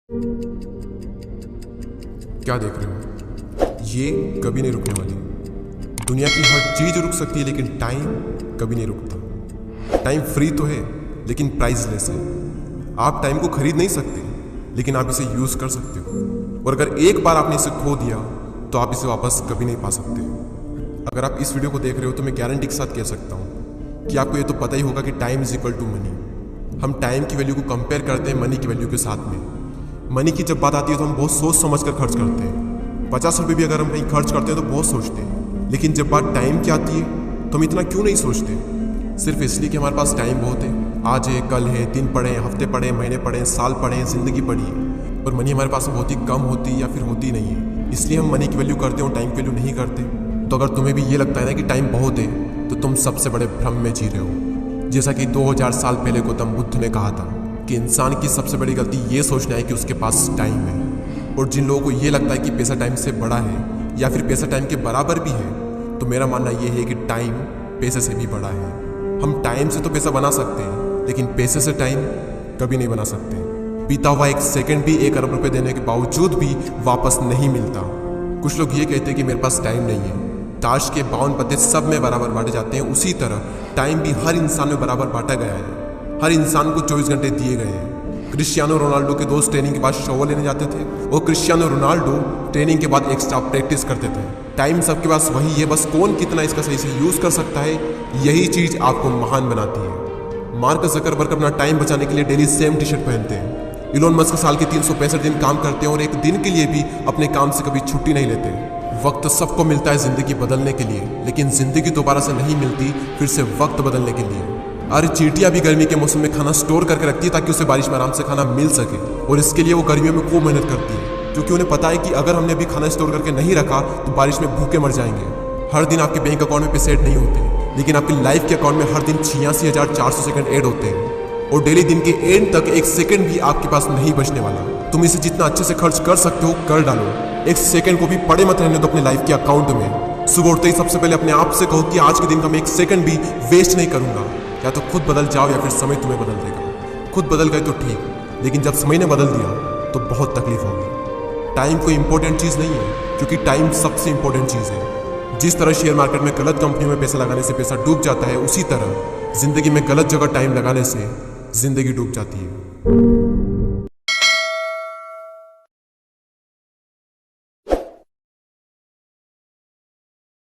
क्या देख रहे हो? ये कभी नहीं रुकने वाली। दुनिया की हर चीज रुक सकती है लेकिन टाइम कभी नहीं रुकता। टाइम फ्री तो है लेकिन प्राइसलेस है। आप टाइम को खरीद नहीं सकते लेकिन आप इसे यूज कर सकते हो, और अगर एक बार आपने इसे खो दिया तो आप इसे वापस कभी नहीं पा सकते। अगर आप इस वीडियो को देख रहे हो तो मैं गारंटी के साथ कह सकता हूँ कि आपको ये तो पता ही होगा कि time is equal to money. हम टाइम की वैल्यू को कंपेयर करते हैं मनी की वैल्यू के साथ में। मनी की जब बात आती है तो हम बहुत सोच समझ कर खर्च करते हैं। 50 रुपये भी अगर हम कहीं खर्च करते हैं तो बहुत सोचते हैं, लेकिन जब बात टाइम की आती है तो हम इतना क्यों नहीं सोचते? सिर्फ इसलिए कि हमारे पास टाइम बहुत है। आज है, कल है, दिन पड़े हैं, हफ्ते पड़े हैं, महीने पड़े हैं, साल पड़े हैं, जिंदगी पड़ी है, और मनी हमारे पास बहुत ही कम होती है या फिर होती नहीं है। इसलिए हम मनी की वैल्यू करते हैं और टाइम की वैल्यू नहीं करते। तो अगर तुम्हें भी ये लगता है ना कि टाइम बहुत है तो तुम सबसे बड़े भ्रम में जी रहे हो। जैसा कि 2000 साल पहले गौतम बुद्ध ने कहा था कि इंसान की सबसे बड़ी गलती ये सोचना है कि उसके पास टाइम है। और जिन लोगों को ये लगता है कि पैसा टाइम से बड़ा है या फिर पैसा टाइम के बराबर भी है, तो मेरा मानना ये है कि टाइम पैसे से भी बड़ा है। हम टाइम से तो पैसा बना सकते हैं लेकिन पैसे से टाइम कभी नहीं बना सकते। बीता हुआ एक सेकंड भी 1 अरब रुपए देने के बावजूद भी वापस नहीं मिलता। कुछ लोग ये कहते हैं कि मेरे पास टाइम नहीं है। ताश के 52 पत्ते सब में बराबर बांटे जाते हैं, उसी तरह टाइम भी हर इंसान में बराबर बांटा गया है। हर इंसान को 24 घंटे दिए गए हैं। क्रिस्टियानो रोनाल्डो के दोस्त ट्रेनिंग के बाद शॉवर लेने जाते थे और क्रिस्टियानो रोनाल्डो ट्रेनिंग के बाद एक्स्ट्रा प्रैक्टिस करते थे। टाइम सबके पास वही है, बस कौन कितना इसका सही से यूज कर सकता है, यही चीज आपको महान बनाती है। मार्क जकरबर्ग अपना टाइम बचाने के लिए डेली सेम टी शर्ट पहनते हैं। इलोन मस्क साल के 365 दिन काम करते हैं और एक दिन के लिए भी अपने काम से कभी छुट्टी नहीं लेते। वक्त सबको मिलता है जिंदगी बदलने के लिए, लेकिन जिंदगी दोबारा से नहीं मिलती फिर से वक्त बदलने के लिए। अरे चींटियां भी गर्मी के मौसम में खाना स्टोर करके रखती है ताकि उसे बारिश में आराम से खाना मिल सके, और इसके लिए वो गर्मियों में खूब मेहनत करती है, क्योंकि उन्हें पता है कि अगर हमने अभी खाना स्टोर करके नहीं रखा तो बारिश में भूखे मर जाएंगे। हर दिन आपके बैंक अकाउंट में पैसे ऐड नहीं होते, लेकिन आपकी लाइफ के अकाउंट में हर दिन 86,400 सेकंड ऐड होते हैं, और डेली दिन के एंड तक 1 सेकंड भी आपके पास नहीं बचने वाला। तुम इसे जितना अच्छे से खर्च कर सकते हो कर डालो। 1 सेकंड को भी पड़े मत रहने दो अपने लाइफ के अकाउंट में। सुबह उठते ही सबसे पहले अपने आप से कहो कि आज के दिन का मैं 1 सेकंड भी वेस्ट नहीं करूंगा। या तो खुद बदल जाओ या फिर समय तुम्हें बदल देगा। खुद बदल गए तो ठीक, लेकिन जब समय ने बदल दिया तो बहुत तकलीफ होगी। टाइम कोई इंपॉर्टेंट चीज़ नहीं है, क्योंकि टाइम सबसे इंपॉर्टेंट चीज़ है। जिस तरह शेयर मार्केट में गलत कंपनियों में पैसा लगाने से पैसा डूब जाता है, उसी तरह जिंदगी में गलत जगह टाइम लगाने से जिंदगी डूब जाती है।